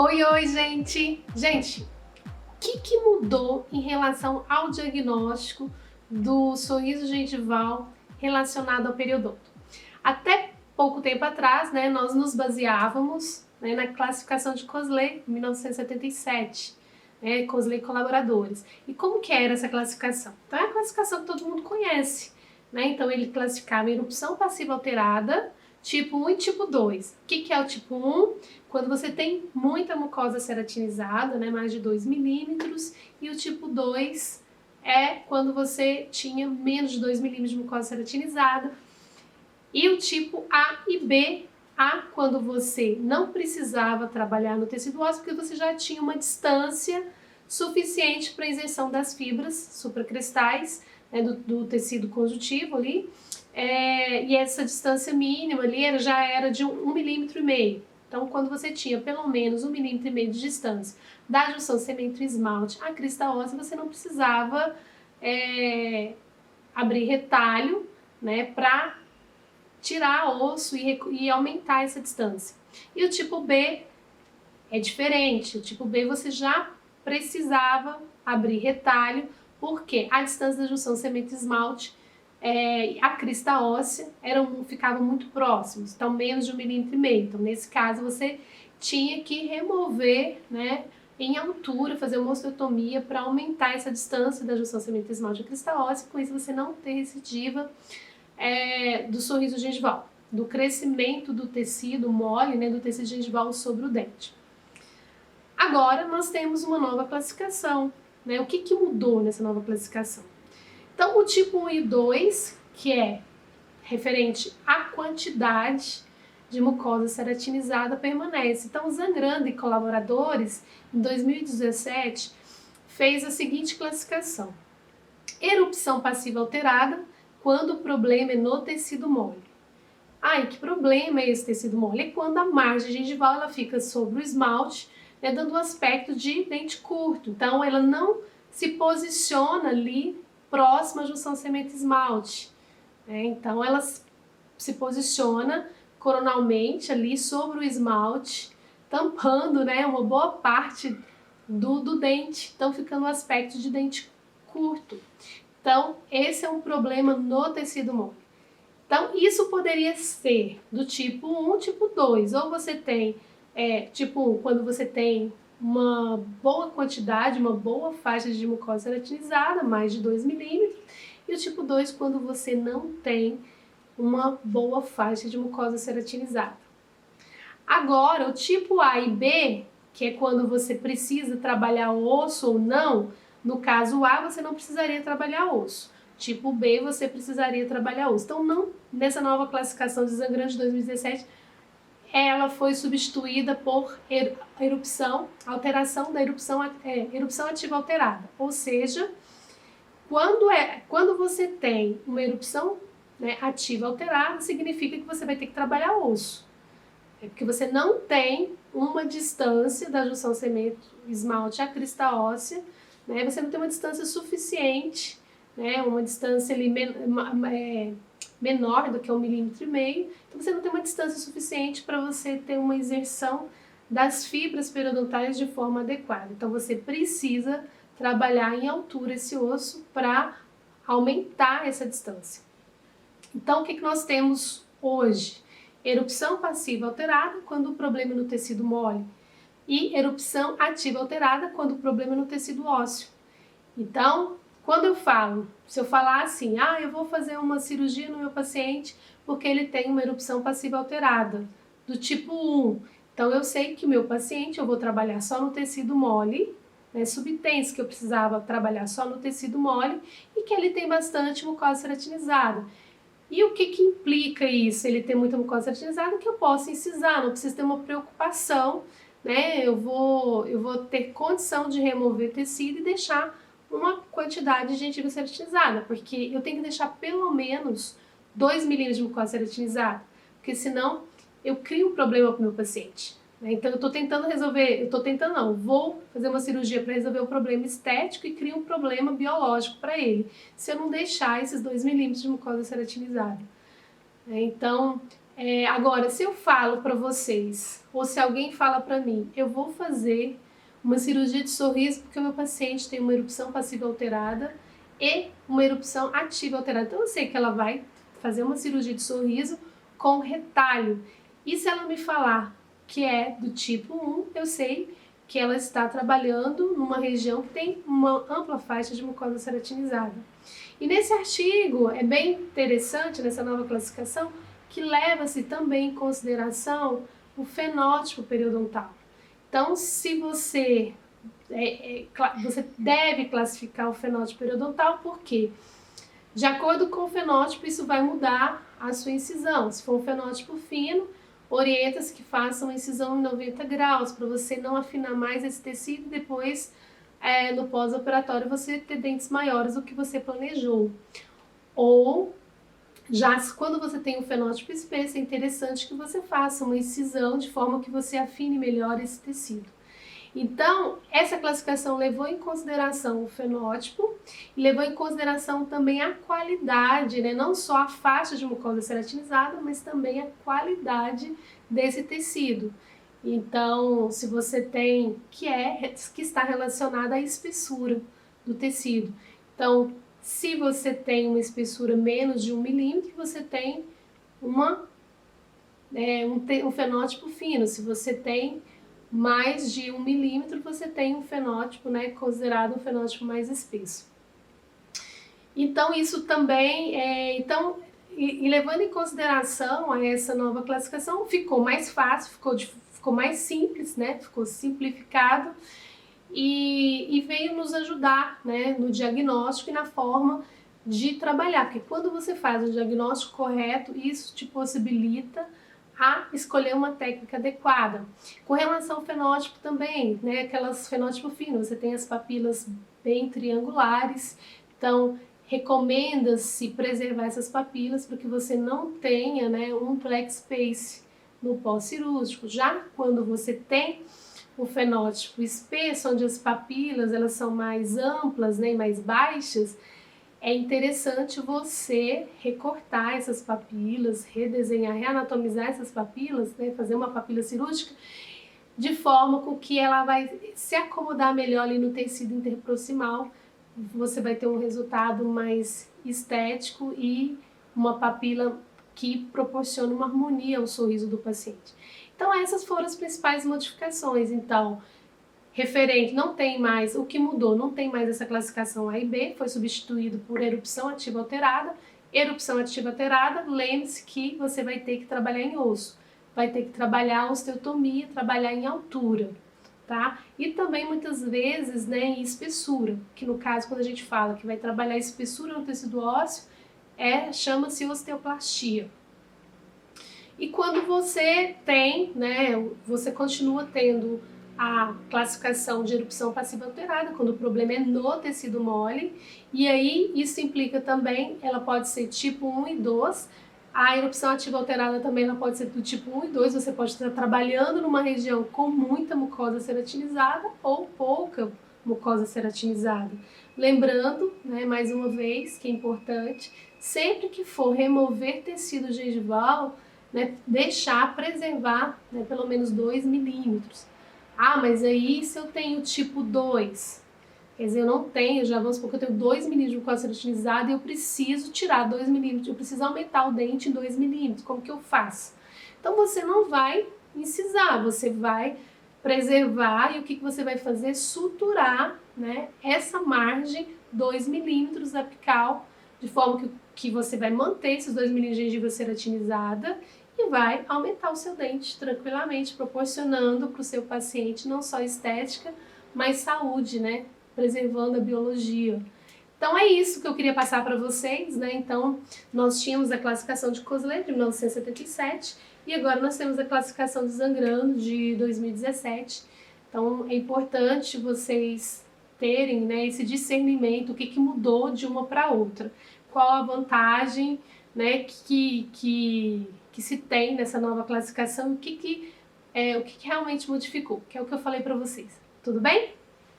Oi, oi, gente! Gente, o que mudou em relação ao diagnóstico do sorriso gengival relacionado ao periodonto? Até pouco tempo atrás, nós nos baseávamos, na classificação de Cosley, 1977, Cosley colaboradores. E como que era essa classificação? Então é a classificação que todo mundo conhece, Então ele classificava erupção passiva alterada, tipo 1 e tipo 2. O que é o tipo 1? Quando você tem muita mucosa ceratinizada, mais de 2 milímetros, e o tipo 2 é quando você tinha menos de 2 milímetros de mucosa ceratinizada. E o tipo A e B, A quando você não precisava trabalhar no tecido ósseo, porque você já tinha uma distância suficiente para a inserção das fibras supracristais, do tecido conjuntivo ali, e essa distância mínima ali já era de 1,5 milímetro. Então, quando você tinha pelo menos 1,5 milímetro de distância da junção cemento-esmalte à crista óssea, você não precisava abrir retalho, para tirar osso e aumentar essa distância. E o tipo B é diferente. O tipo B você já precisava abrir retalho, porque a distância da junção cemento-esmalte a crista óssea ficavam muito próximos, então menos de 1,5 milímetro. Então, nesse caso, você tinha que remover, em altura, fazer uma osteotomia para aumentar essa distância da junção cemento-esmalte à crista óssea, com isso você não ter recidiva do sorriso gengival, do crescimento do tecido mole, do tecido gengival sobre o dente. Agora nós temos uma nova classificação, O que mudou nessa nova classificação? Então, o tipo 1 e 2, que é referente à quantidade de mucosa ceratinizada, permanece. Então, Zangrande e colaboradores, em 2017, fez a seguinte classificação: erupção passiva alterada, quando o problema é no tecido mole. E que problema é esse tecido mole? É quando a margem gengival ela fica sobre o esmalte, dando um aspecto de dente curto. Então, ela não se posiciona ali próxima à junção cemento-esmalte. Então, ela se posiciona coronalmente ali sobre o esmalte, tampando uma boa parte do dente. Então, ficando um aspecto de dente curto. Então, esse é um problema no tecido mole. Então, isso poderia ser do tipo 1, tipo 2. Ou você tem, tipo 1, quando você tem uma boa quantidade, uma boa faixa de mucosa ceratinizada, mais de 2 milímetros. E o tipo 2, quando você não tem uma boa faixa de mucosa ceratinizada. Agora, o tipo A e B, que é quando você precisa trabalhar osso ou não, no caso A, você não precisaria trabalhar osso. Tipo B, você precisaria trabalhar osso. Então, nessa nova classificação de Zangrande de 2017, ela foi substituída por alteração da erupção ativa alterada. Ou seja, quando você tem uma erupção ativa alterada, significa que você vai ter que trabalhar osso. Porque você não tem uma distância da junção cemento-esmalte à crista óssea, você não tem uma distância suficiente, uma distância ali menor do que 1,5 milímetro, então você não tem uma distância suficiente para você ter uma inserção das fibras periodontais de forma adequada. Então você precisa trabalhar em altura esse osso para aumentar essa distância. Então, o que nós temos hoje? Erupção passiva alterada, quando o problema é no tecido mole, e erupção ativa alterada, quando o problema é no tecido ósseo. Então, se eu falar assim, eu vou fazer uma cirurgia no meu paciente porque ele tem uma erupção passiva alterada, do tipo 1. Então, eu sei que o meu paciente, eu vou trabalhar só no tecido mole, subtenso, que eu precisava trabalhar só no tecido mole, e que ele tem bastante mucosa ceratinizada. E o que implica isso? Ele ter muita mucosa ceratinizada, que eu posso incisar, não preciso ter uma preocupação, eu vou ter condição de remover tecido e deixar uma quantidade de gengiva ceratinizada, porque eu tenho que deixar pelo menos 2 milímetros de mucosa ceratinizada, porque senão eu crio um problema para o meu paciente. Então vou fazer uma cirurgia para resolver o problema estético e crio um problema biológico para ele, se eu não deixar esses 2 milímetros de mucosa ceratinizada. Então, Agora, se eu falo para vocês, ou se alguém fala para mim, eu vou fazer uma cirurgia de sorriso porque o meu paciente tem uma erupção passiva alterada e uma erupção ativa alterada. Então eu sei que ela vai fazer uma cirurgia de sorriso com retalho. E se ela me falar que é do tipo 1, eu sei que ela está trabalhando numa região que tem uma ampla faixa de mucosa ceratinizada. E nesse artigo é bem interessante, nessa nova classificação, que leva-se também em consideração o fenótipo periodontal. Então, se você deve classificar o fenótipo periodontal, porque de acordo com o fenótipo, isso vai mudar a sua incisão. Se for um fenótipo fino, orienta-se que faça uma incisão em 90 graus, para você não afinar mais esse tecido e depois, no pós-operatório, você ter dentes maiores do que você planejou. Ou, já quando você tem um fenótipo espesso, é interessante que você faça uma incisão de forma que você afine melhor esse tecido. Então, essa classificação levou em consideração o fenótipo e levou em consideração também a qualidade, né? Não só a faixa de mucosa ceratinizada, mas também a qualidade desse tecido. Então, se você tem, que está relacionada à espessura do tecido. Então, se você tem uma espessura menos de 1 milímetro, você tem um fenótipo fino. Se você tem mais de 1 milímetro, você tem um fenótipo, né, considerado um fenótipo mais espesso. Então, isso também, levando em consideração essa nova classificação, ficou mais fácil, ficou mais simples, né, ficou simplificado e veio nos ajudar, né, no diagnóstico e na forma de trabalhar, porque quando você faz o diagnóstico correto, isso te possibilita a escolher uma técnica adequada. Com relação ao fenótipo também, né, aquelas fenótipo fino, você tem as papilas bem triangulares, então recomenda-se preservar essas papilas para que você não tenha, né, um plaque space no pós-cirúrgico. Já quando você tem o fenótipo espesso, onde as papilas elas são mais amplas, né, e mais baixas, é interessante você recortar essas papilas, redesenhar, reanatomizar essas papilas, né, fazer uma papila cirúrgica de forma com que ela vai se acomodar melhor ali no tecido interproximal. Você vai ter um resultado mais estético e uma papila que proporciona uma harmonia ao sorriso do paciente. Então essas foram as principais modificações. Então, referente, não tem mais, o que mudou, não tem mais essa classificação A e B, foi substituído por erupção ativa alterada. Erupção ativa alterada, lembre-se que você vai ter que trabalhar em osso, vai ter que trabalhar a osteotomia, trabalhar em altura, tá? E também muitas vezes, né, em espessura, que no caso quando a gente fala que vai trabalhar espessura no tecido ósseo, chama-se osteoplastia. E quando você tem, né, você continua tendo a classificação de erupção passiva alterada, quando o problema é no tecido mole, e aí isso implica também, ela pode ser tipo 1 e 2, a erupção ativa alterada também ela pode ser do tipo 1 e 2, você pode estar trabalhando numa região com muita mucosa ceratinizada ou pouca mucosa ceratinizada. Lembrando, né, mais uma vez, que é importante, sempre que for remover tecido gengival, né, preservar, né, pelo menos 2 milímetros. Ah, mas aí se eu tenho tipo 2, quer dizer, eu não tenho, já vamos supor que eu tenho 2 milímetros de mucosa ceratinizada e eu preciso tirar 2 milímetros, eu preciso aumentar o dente em 2 milímetros, como que eu faço? Então você não vai incisar, você vai preservar e o que você vai fazer? Suturar, né, essa margem 2 milímetros apical, de forma que você vai manter esses 2 milímetros de gengiva ceratinizada e vai aumentar o seu dente tranquilamente, proporcionando para o seu paciente não só estética, mas saúde, né? Preservando a biologia. Então é isso que eu queria passar para vocês, né? Então nós tínhamos a classificação de Kosler de 1977 e agora nós temos a classificação de Zangrano de 2017. Então é importante vocês terem, né, esse discernimento, o que mudou de uma para outra, qual a vantagem, né, que se tem nessa nova classificação, o que realmente modificou, que é o que eu falei para vocês. Tudo bem?